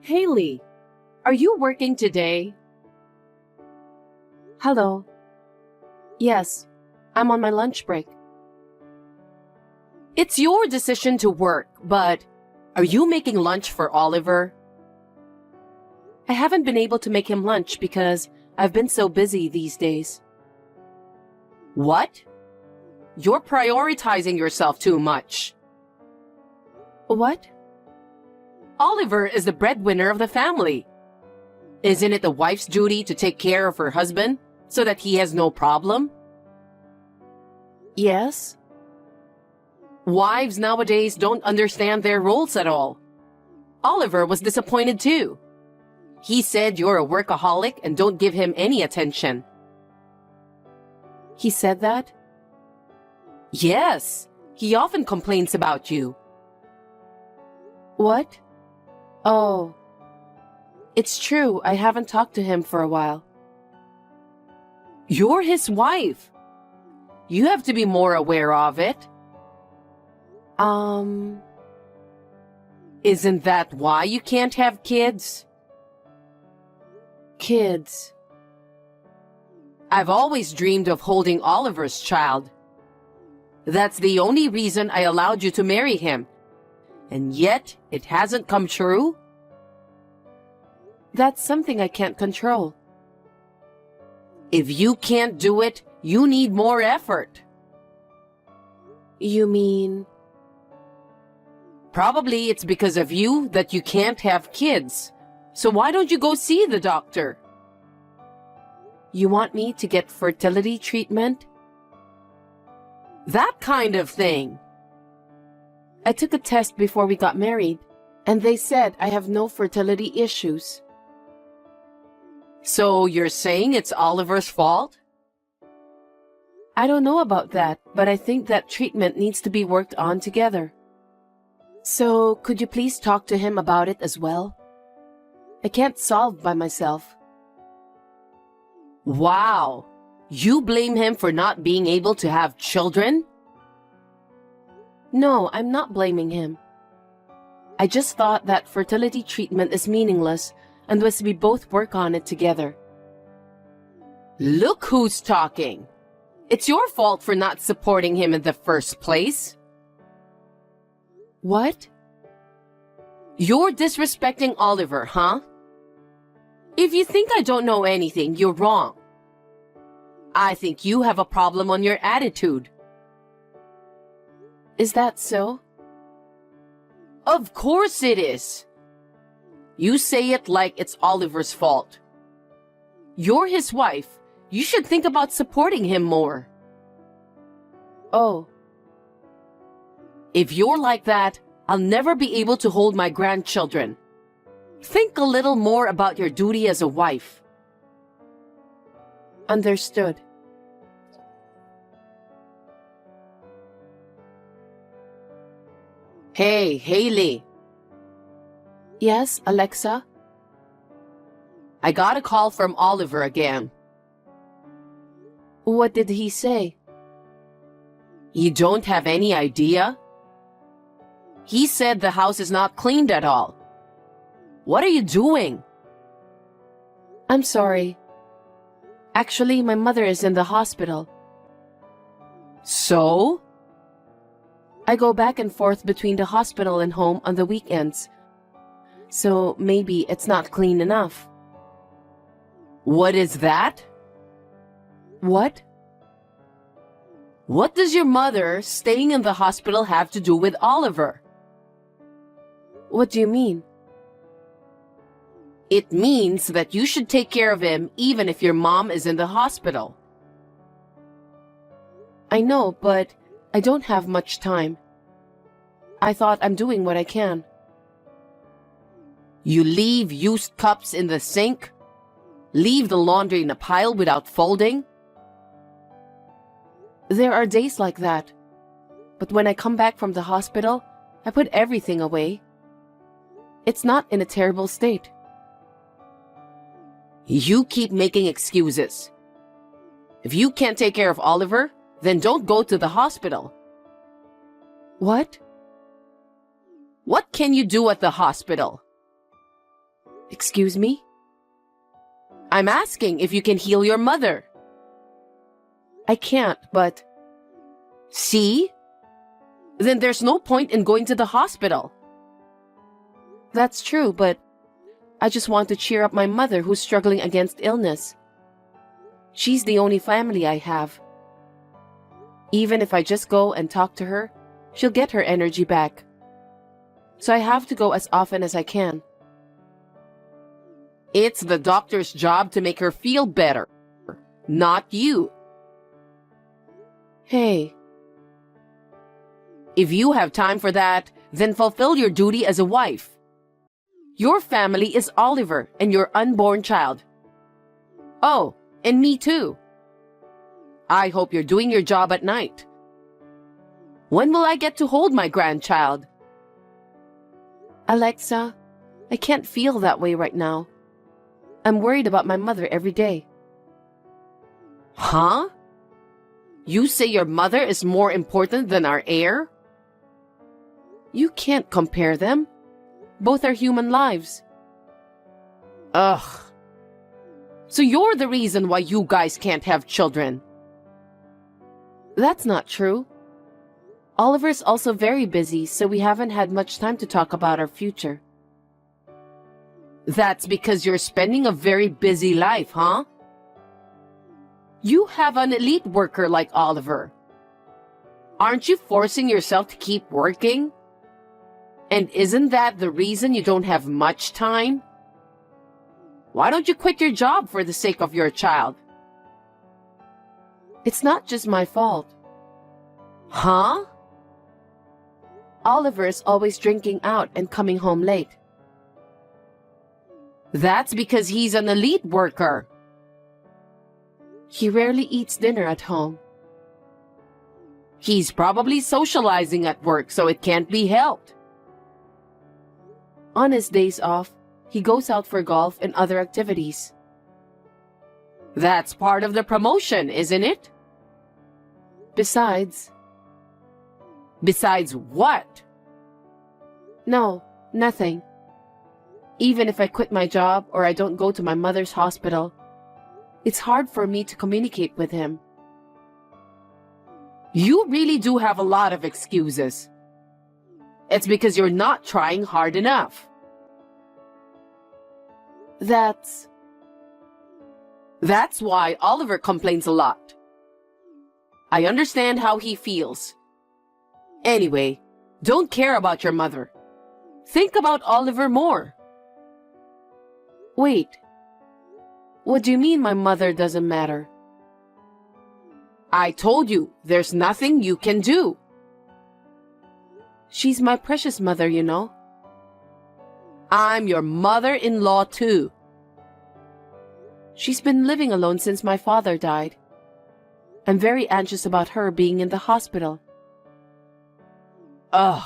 Haley, are you working today? Hello. Yes, I'm on my lunch break. It's your decision to work, but are you making lunch for Oliver? I haven't been able to make him lunch because I've been so busy these days. What? You're prioritizing yourself too much. What? Oliver is the breadwinner of the family. Isn't it the wife's duty to take care of her husband so that he has no problem? Yes. Wives nowadays don't understand their roles at all. Oliver was disappointed too. He said you're a workaholic and don't give him any attention. He said that? Yes, he often complains about you. What? Oh. It's true, I haven't talked to him for a while. You're his wife. You have to be more aware of it. Isn't that why you can't have kids? Kids. I've always dreamed of holding Oliver's child. That's the only reason I allowed you to marry him. And yet, it hasn't come true? That's something I can't control. If you can't do it, you need more effort. You mean? Probably it's because of you that you can't have kids. So why don't you go see the doctor? You want me to get fertility treatment? That kind of thing. I took a test before we got married, and they said I have no fertility issues. So you're saying it's Oliver's fault? I don't know about that, but I think that treatment needs to be worked on together. So could you please talk to him about it as well? I can't solve by myself. Wow! You blame him for not being able to have children? No, I'm not blaming him. I just thought that fertility treatment is meaningless unless we both work on it together. Look who's talking! It's your fault for not supporting him in the first place. What? You're disrespecting Oliver, huh? If you think I don't know anything, you're wrong. I think you have a problem on your attitude. Is that so? Of course it is. You say it like it's Oliver's fault. You're his wife. You should think about supporting him more. Oh. If you're like that, I'll never be able to hold my grandchildren. Think a little more about your duty as a wife. Understood. Hey, Haley. Yes, Alexa? I got a call from Oliver again. What did he say? You don't have any idea? He said the house is not cleaned at all. What are you doing? I'm sorry. Actually, my mother is in the hospital. So? I go back and forth between the hospital and home on the weekends. So maybe it's not clean enough. What is that? What? What does your mother staying in the hospital have to do with Oliver? What do you mean? It means that you should take care of him even if your mom is in the hospital. I know, but I don't have much time. I thought I'm doing what I can. You leave used cups in the sink? Leave the laundry in a pile without folding? There are days like that. But when I come back from the hospital, I put everything away. It's not in a terrible state. You keep making excuses. If you can't take care of Oliver, then don't go to the hospital. What? What can you do at the hospital? Excuse me? I'm asking if you can heal your mother. I can't, but... See? Then there's no point in going to the hospital. That's true, but I just want to cheer up my mother who's struggling against illness. She's the only family I have. Even if I just go and talk to her, she'll get her energy back. So I have to go as often as I can. It's the doctor's job to make her feel better, not you. Hey. If you have time for that, then fulfill your duty as a wife. Your family is Oliver and your unborn child. Oh, and me too. I hope you're doing your job at night. When will I get to hold my grandchild? Alexa, I can't feel that way right now. I'm worried about my mother every day. Huh? You say your mother is more important than our heir? You can't compare them. Both are human lives. Ugh. So you're the reason why you guys can't have children. That's not true. Oliver's also very busy, so we haven't had much time to talk about our future. That's because you're spending a very busy life, huh? You have an elite worker like Oliver. Aren't you forcing yourself to keep working? And isn't that the reason you don't have much time? Why don't you quit your job for the sake of your child? It's not just my fault. Huh? Oliver is always drinking out and coming home late. That's because he's an elite worker. He rarely eats dinner at home. He's probably socializing at work, so it can't be helped. On his days off, he goes out for golf and other activities. That's part of the promotion, isn't it? Besides what? No, nothing. Even if I quit my job or I don't go to my mother's hospital, it's hard for me to communicate with him. You really do have a lot of excuses. It's because you're not trying hard enough. That's why Oliver complains a lot. I understand how he feels. Anyway, don't care about your mother. Think about Oliver more. Wait. What do you mean my mother doesn't matter? I told you, there's nothing you can do. She's my precious mother, you know. I'm your mother-in-law too. She's been living alone since my father died. I'm very anxious about her being in the hospital. Ugh.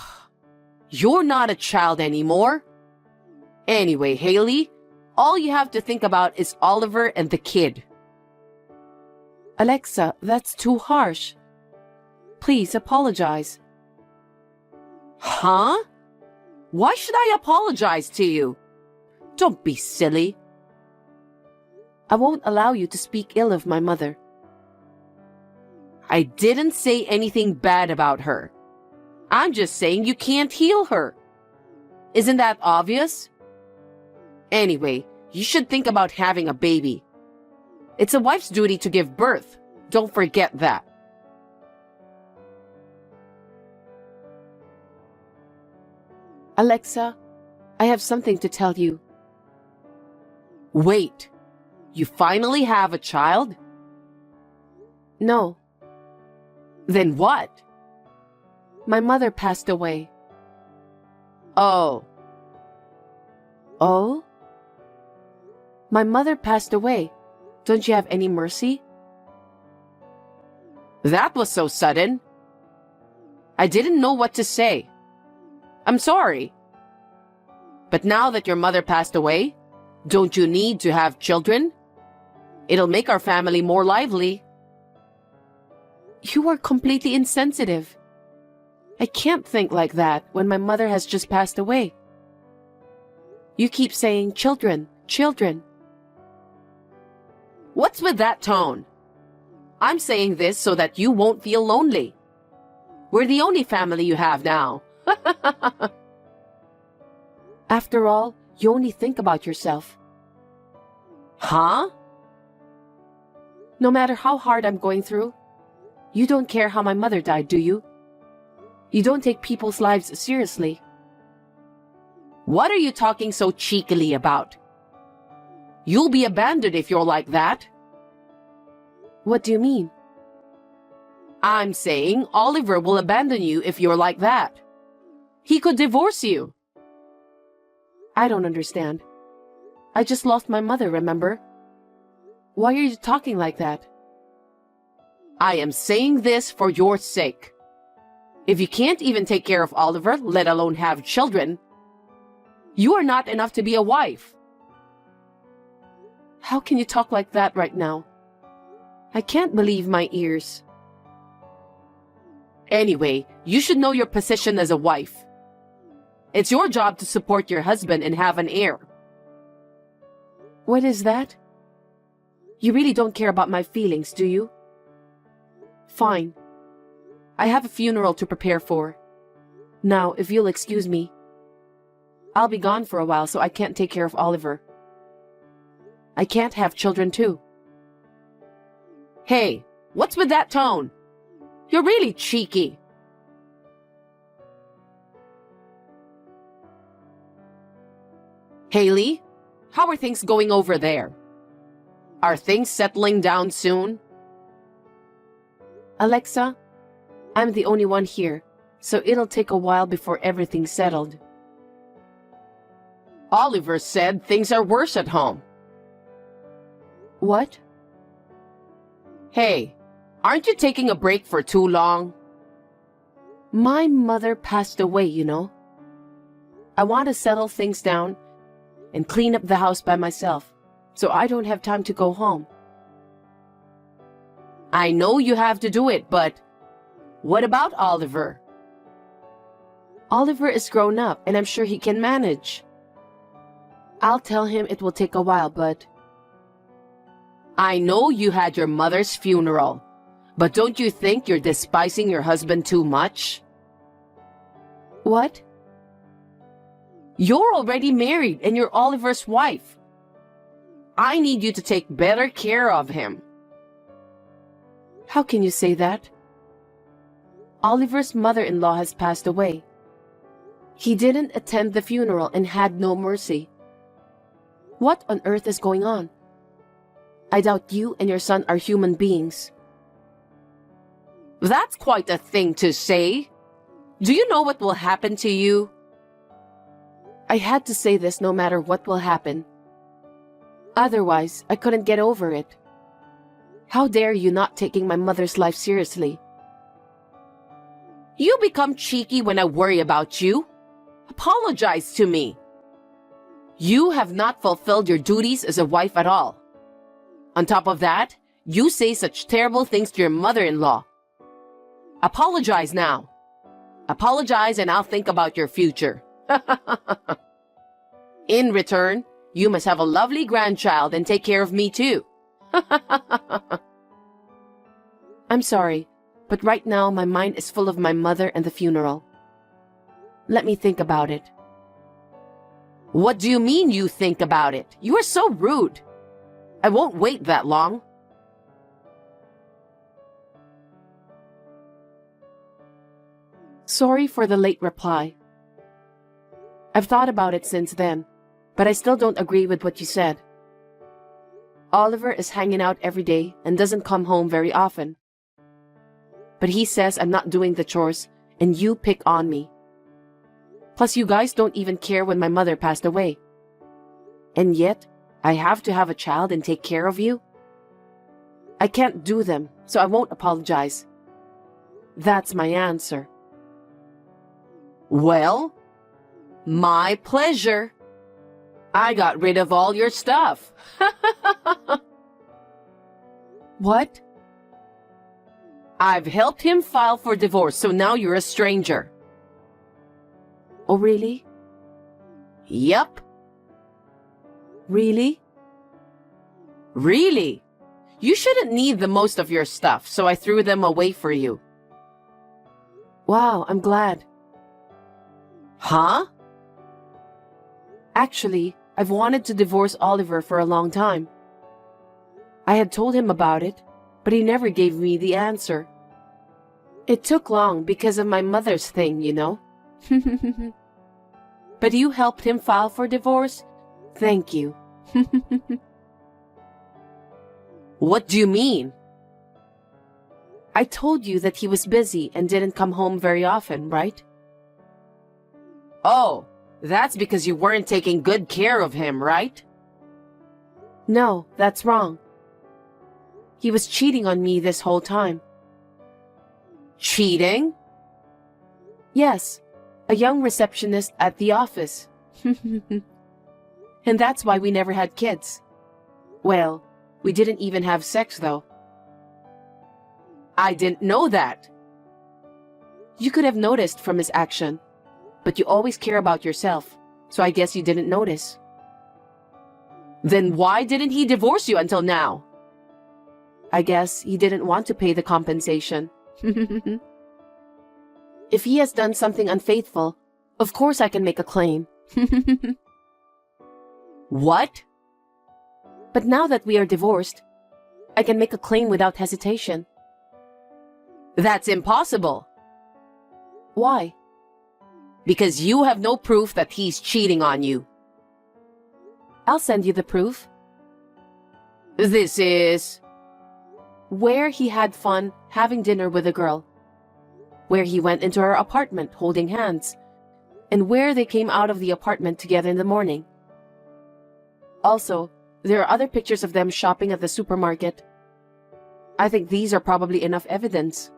You're not a child anymore. Anyway, Haley, all you have to think about is Oliver and the kid. Alexa, that's too harsh. Please apologize. Huh? Why should I apologize to you? Don't be silly. I won't allow you to speak ill of my mother. I didn't say anything bad about her. I'm just saying you can't heal her. Isn't that obvious? Anyway, you should think about having a baby. It's a wife's duty to give birth. Don't forget that. Alexa, I have something to tell you. Wait, you finally have a child? No. Then what? My mother passed away. Oh. Oh? My mother passed away. Don't you have any mercy? That was so sudden. I didn't know what to say. I'm sorry. But now that your mother passed away, don't you need to have children? It'll make our family more lively. You are completely insensitive. I can't think like that when my mother has just passed away. You keep saying children, children. What's with that tone? I'm saying this so that you won't feel lonely. We're the only family you have now. After all, you only think about yourself. Huh? No matter how hard I'm going through, you don't care how my mother died, do you? You don't take people's lives seriously. What are you talking so cheekily about? You'll be abandoned if you're like that. What do you mean? I'm saying Oliver will abandon you if you're like that. He could divorce you. I don't understand. I just lost my mother, remember? Why are you talking like that? I am saying this for your sake. If you can't even take care of Oliver, let alone have children, you are not enough to be a wife. How can you talk like that right now? I can't believe my ears. Anyway, you should know your position as a wife. It's your job to support your husband and have an heir. What is that? You really don't care about my feelings, do you? Fine. I have a funeral to prepare for. Now, if you'll excuse me, I'll be gone for a while, so I can't take care of Oliver. I can't have children too. Hey, what's with that tone? You're really cheeky. Haley, how are things going over there? Are things settling down soon? Alexa, I'm the only one here, so it'll take a while before everything's settled. Oliver said things are worse at home. What? Hey, aren't you taking a break for too long? My mother passed away, you know. I want to settle things down and clean up the house by myself, so I don't have time to go home. I know you have to do it, but what about Oliver? Oliver is grown up, and I'm sure he can manage. I'll tell him it will take a while, but... I know you had your mother's funeral, but don't you think you're despising your husband too much? What? You're already married and you're Oliver's wife. I need you to take better care of him. How can you say that? Oliver's mother-in-law has passed away. He didn't attend the funeral and had no mercy. What on earth is going on? I doubt you and your son are human beings. That's quite a thing to say. Do you know what will happen to you? I had to say this no matter what will happen. Otherwise, I couldn't get over it. How dare you not taking my mother's life seriously? You become cheeky when I worry about you. Apologize to me. You have not fulfilled your duties as a wife at all. On top of that, you say such terrible things to your mother-in-law. Apologize now. Apologize and I'll think about your future. In return, you must have a lovely grandchild and take care of me too. I'm sorry, but right now my mind is full of my mother and the funeral. Let me think about it. What do you mean you think about it? You are so rude. I won't wait that long. Sorry for the late reply. I've thought about it since then, but I still don't agree with what you said. Oliver is hanging out every day and doesn't come home very often. But he says I'm not doing the chores and you pick on me. Plus you guys don't even care when my mother passed away. And yet, I have to have a child and take care of you? I can't do them, so I won't apologize. That's my answer. Well, my pleasure. I got rid of all your stuff. What? I've helped him file for divorce, so now you're a stranger. Oh, really? Yup. Really? Really? You shouldn't need the most of your stuff, so I threw them away for you. Wow, I'm glad. Huh? Actually, I've wanted to divorce Oliver for a long time. I had told him about it, but he never gave me the answer. It took long because of my mother's thing, you know. But you helped him file for divorce? Thank you. What do you mean? I told you that he was busy and didn't come home very often, right? Oh, that's because you weren't taking good care of him, right? No, that's wrong. He was cheating on me this whole time. Cheating? Yes, a young receptionist at the office. And that's why we never had kids. Well, we didn't even have sex, though. I didn't know that. You could have noticed from his action, but you always care about yourself, so I guess you didn't notice. Then why didn't he divorce you until now? I guess he didn't want to pay the compensation. If he has done something unfaithful, of course I can make a claim. What? But now that we are divorced, I can make a claim without hesitation. That's impossible. Why? Because you have no proof that he's cheating on you. I'll send you the proof. This is... where he had fun having dinner with a girl, where he went into her apartment holding hands, and where they came out of the apartment together in the morning. Also, there are other pictures of them shopping at the supermarket. I think these are probably enough evidence.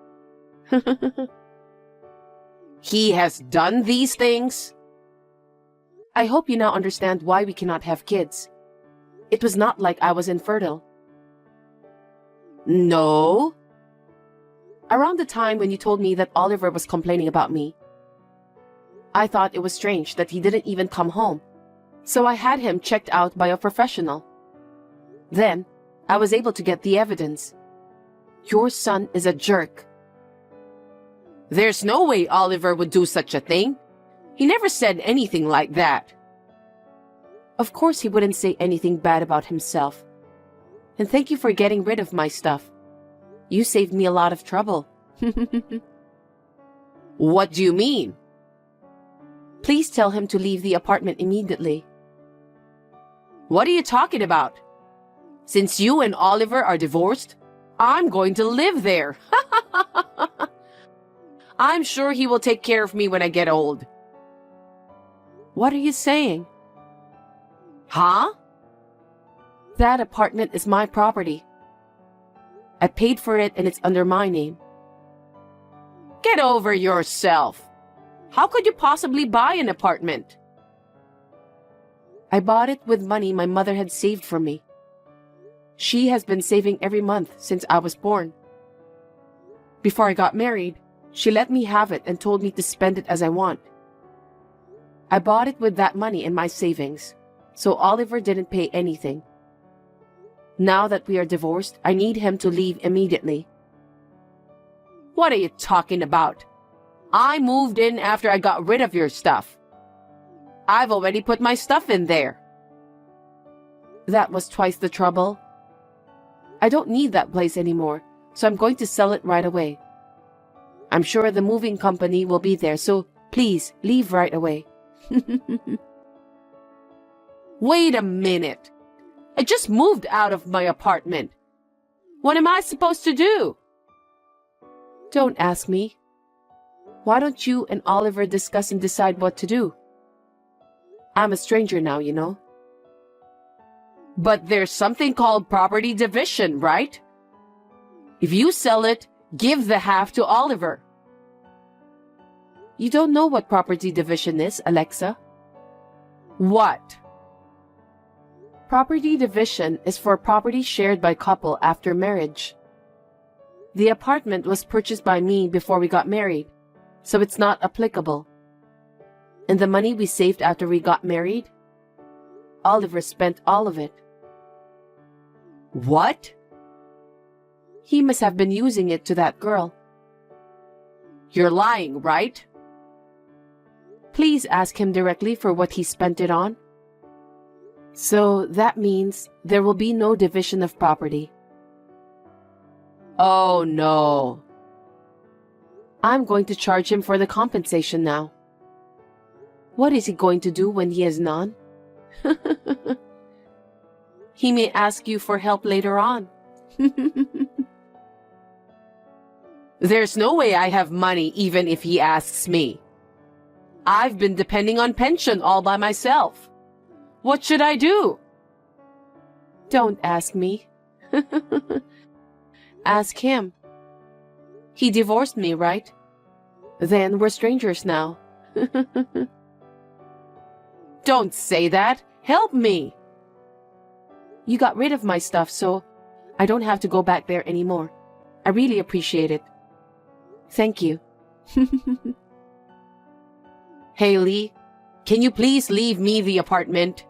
He has done these things? I hope you now understand why we cannot have kids. It was not like I was infertile. No? Around the time when you told me that Oliver was complaining about me, I thought it was strange that he didn't even come home, so I had him checked out by a professional. Then, I was able to get the evidence. Your son is a jerk. There's no way Oliver would do such a thing. He never said anything like that. Of course he wouldn't say anything bad about himself. And thank you for getting rid of my stuff. You saved me a lot of trouble. What do you mean? Please tell him to leave the apartment immediately. What are you talking about? Since you and Oliver are divorced, I'm going to live there. I'm sure he will take care of me when I get old. What are you saying? Huh? That apartment is my property. I paid for it and it's under my name. Get over yourself. How could you possibly buy an apartment? I bought it with money my mother had saved for me. She has been saving every month since I was born. Before I got married, she let me have it and told me to spend it as I want. I bought it with that money in my savings, so Oliver didn't pay anything. Now that we are divorced, I need him to leave immediately. What are you talking about? I moved in after I got rid of your stuff. I've already put my stuff in there. That was twice the trouble. I don't need that place anymore, so I'm going to sell it right away. I'm sure the moving company will be there, so please leave right away. Wait a minute. I just moved out of my apartment. What am I supposed to do? Don't ask me. Why don't you and Oliver discuss and decide what to do? I'm a stranger now, you know. But there's something called property division, right? If you sell it, give the half to Oliver. You don't know what property division is, Alexa. What? Property division is for property shared by couple after marriage. The apartment was purchased by me before we got married, so it's not applicable. And the money we saved after we got married? Oliver spent all of it. What? He must have been using it to that girl. You're lying, right? Please ask him directly for what he spent it on. So that means there will be no division of property. Oh no. I'm going to charge him for the compensation now. What is he going to do when he has none? He may ask you for help later on. There's no way I have money even if he asks me. I've been depending on pension all by myself. What should I do? Don't ask me. Ask him. He divorced me, right? Then we're strangers now. Don't say that. Help me. You got rid of my stuff, so I don't have to go back there anymore. I really appreciate it. Thank you. Haley, can you please leave me the apartment?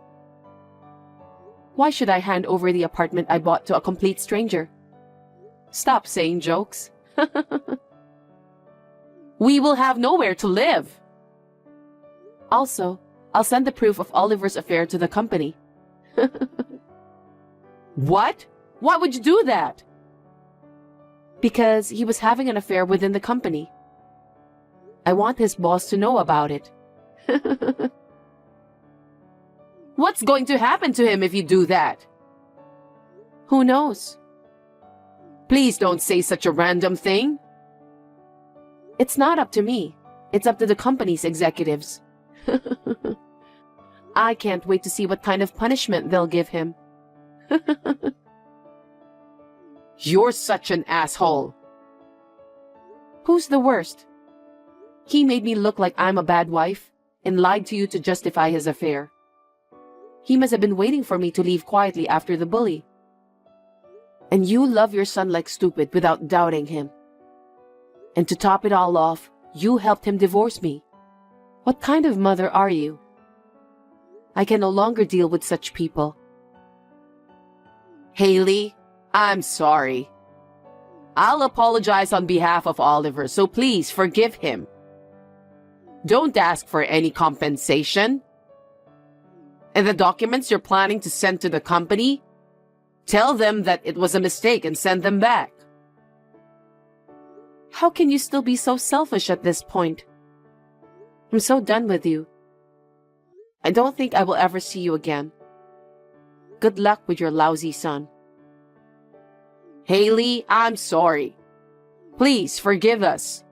Why should I hand over the apartment I bought to a complete stranger? Stop saying jokes. We will have nowhere to live. Also, I'll send the proof of Oliver's affair to the company. What? Why would you do that? Because he was having an affair within the company. I want his boss to know about it. What's going to happen to him if you do that? Who knows? Please don't say such a random thing. It's not up to me. It's up to the company's executives. I can't wait to see what kind of punishment they'll give him. You're such an asshole. Who's the worst? He made me look like I'm a bad wife and lied to you to justify his affair. He must have been waiting for me to leave quietly after the bully. And you love your son like stupid without doubting him. And to top it all off, you helped him divorce me. What kind of mother are you? I can no longer deal with such people. Haley, I'm sorry. I'll apologize on behalf of Oliver, so please forgive him. Don't ask for any compensation. And the documents you're planning to send to the company, tell them that it was a mistake and send them back. How can you still be so selfish at this point? I'm so done with you. I don't think I will ever see you again. Good luck with your lousy son. Haley, I'm sorry. Please forgive us.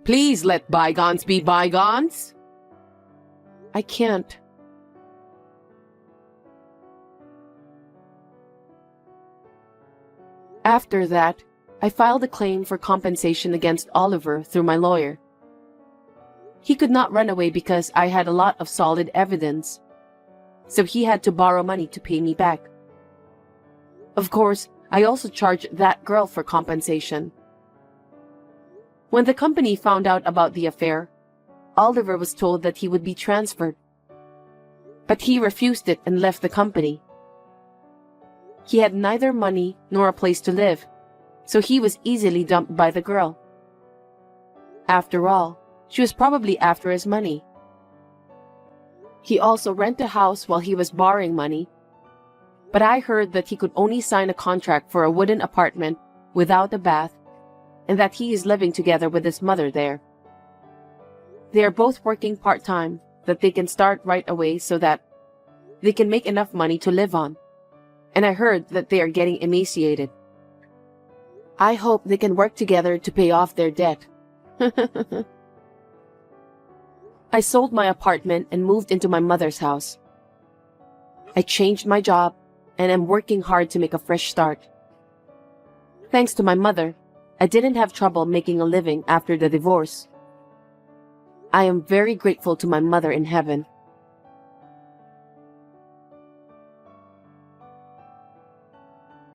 Please let bygones be bygones. I can't. After that, I filed a claim for compensation against Oliver through my lawyer. He could not run away because I had a lot of solid evidence, so he had to borrow money to pay me back. Of course, I also charged that girl for compensation. When the company found out about the affair, Oliver was told that he would be transferred. But he refused it and left the company. He had neither money nor a place to live, so he was easily dumped by the girl. After all, she was probably after his money. He also rented a house while he was borrowing money, but I heard that he could only sign a contract for a wooden apartment without a bath, and that he is living together with his mother there. They are both working part-time, that they can start right away so that they can make enough money to live on. And I heard that they are getting emaciated. I hope they can work together to pay off their debt. I sold my apartment and moved into my mother's house. I changed my job and am working hard to make a fresh start. Thanks to my mother, I didn't have trouble making a living after the divorce. I am very grateful to my mother in heaven.